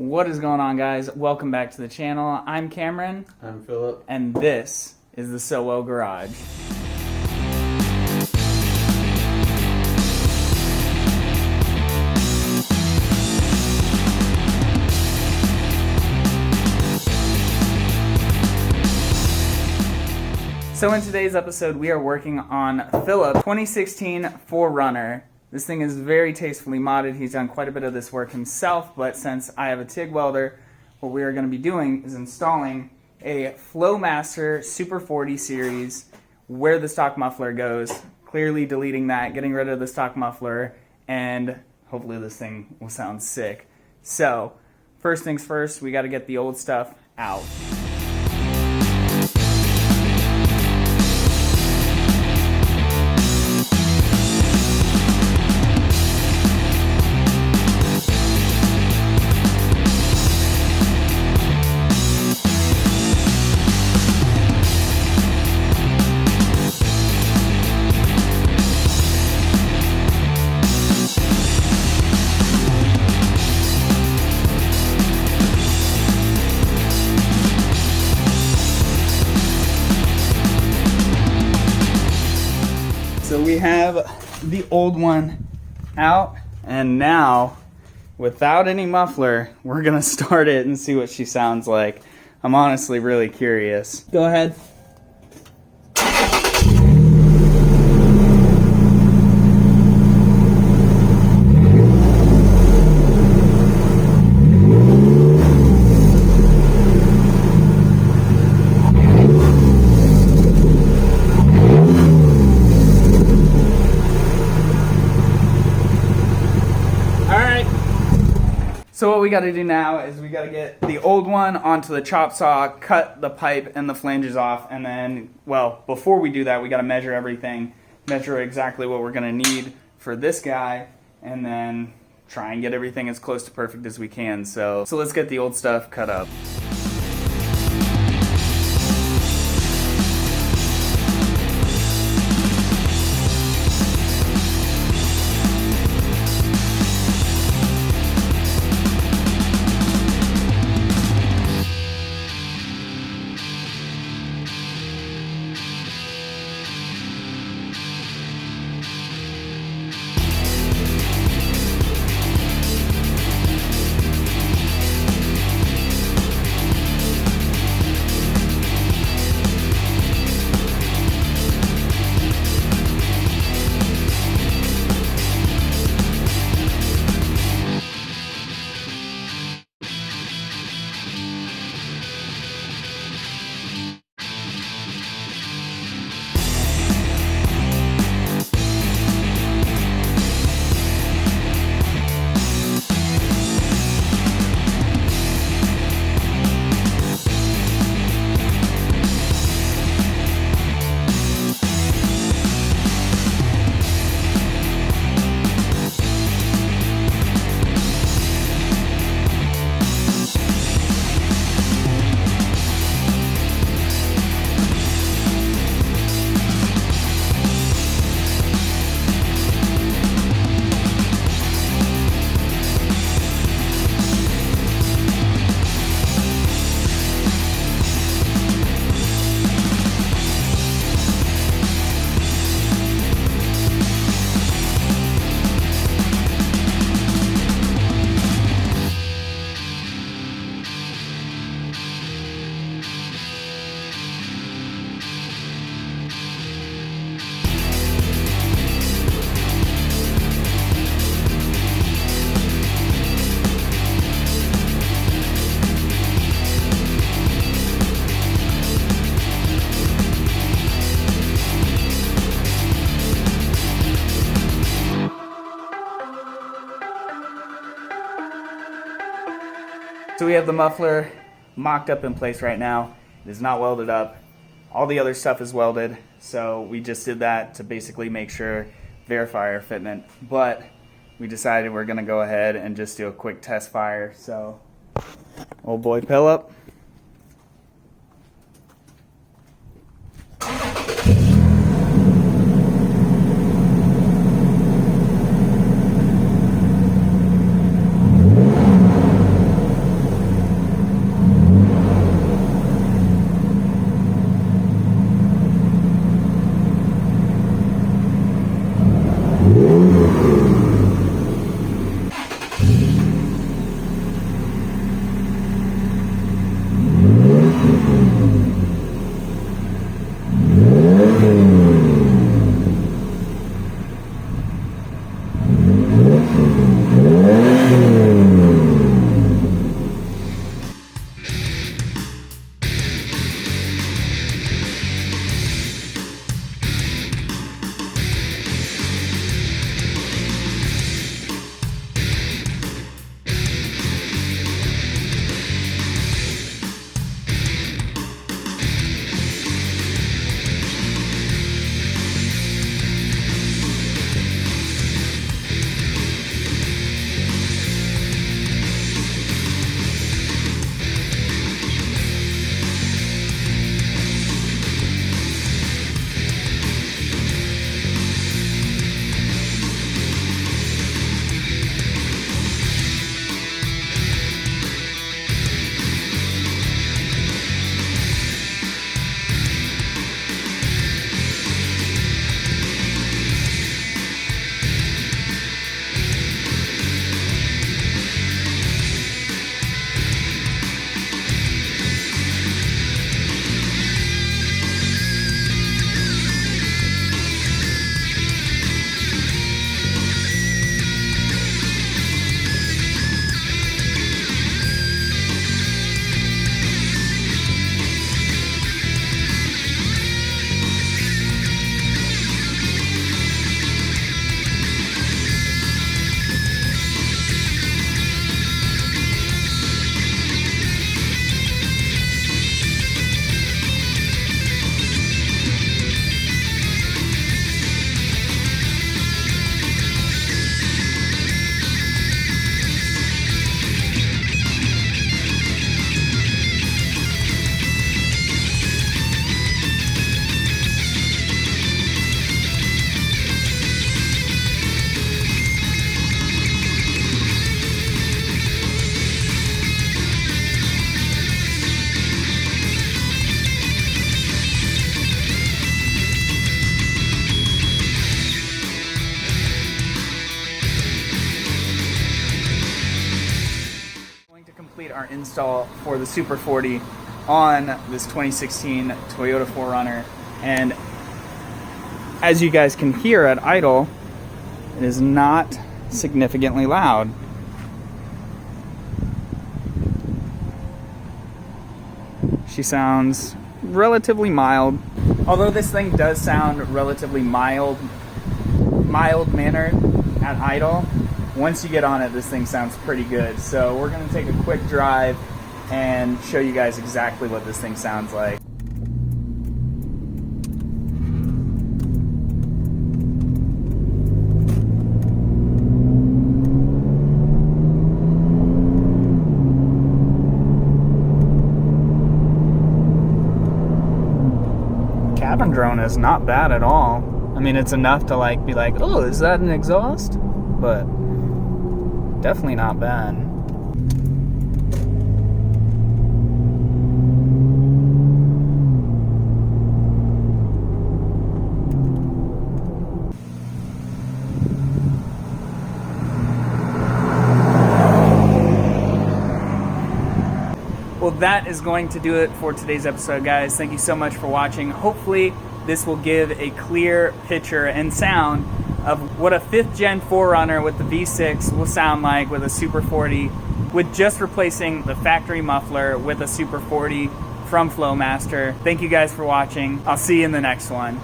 What is going on, guys? Welcome back to the channel. I'm Cameron. I'm Philip. And this is the So Well Garage. So in today's episode, we are working on Philip's 2016 4Runner. This thing is very tastefully modded. He's done quite a bit of this work himself, but since I have a TIG welder, what we are going to be doing is installing a FLOWMASTER Super 40 series where the stock muffler goes, clearly deleting that, getting rid of the stock muffler, and hopefully this thing will sound sick. So, first things first, we got to get the old stuff out. So we have the old one out, and now, without any muffler, we're gonna start it and see what she sounds like. I'm honestly really curious. Go ahead. So what we got to do now is we got to get the old one onto the chop saw, cut the pipe and the flanges off, and then, well, before we do that, we got to measure everything, measure exactly what we're going to need for this guy, and then try and get everything as close to perfect as we can. So let's get the old stuff cut up. So we have the muffler mocked up in place right now. It is not welded up. All the other stuff is welded, so we just did that to basically make sure, verify our fitment. But we decided we're gonna go ahead and just do a quick test fire. So, old boy Philip. complete our install for the Super 40 on this 2016 Toyota 4Runner, and as you guys can hear at idle, it is not significantly loud. She sounds relatively mild, although this thing does sound relatively mild-mannered at idle. Once you get on it, this thing sounds pretty good. So we're gonna take a quick drive and show you guys exactly what this thing sounds like. Cabin drone is not bad at all. I mean, it's enough to like be like, oh, is that an exhaust? But definitely not bad. Well, that is going to do it for today's episode, guys. Thank you so much for watching. Hopefully, this will give a clear picture and sound of what a 5th gen 4Runner with the V6 will sound like with a Super 40, with just replacing the factory muffler with a Super 40 from FLOWMASTER. Thank you guys for watching. I'll see you in the next one.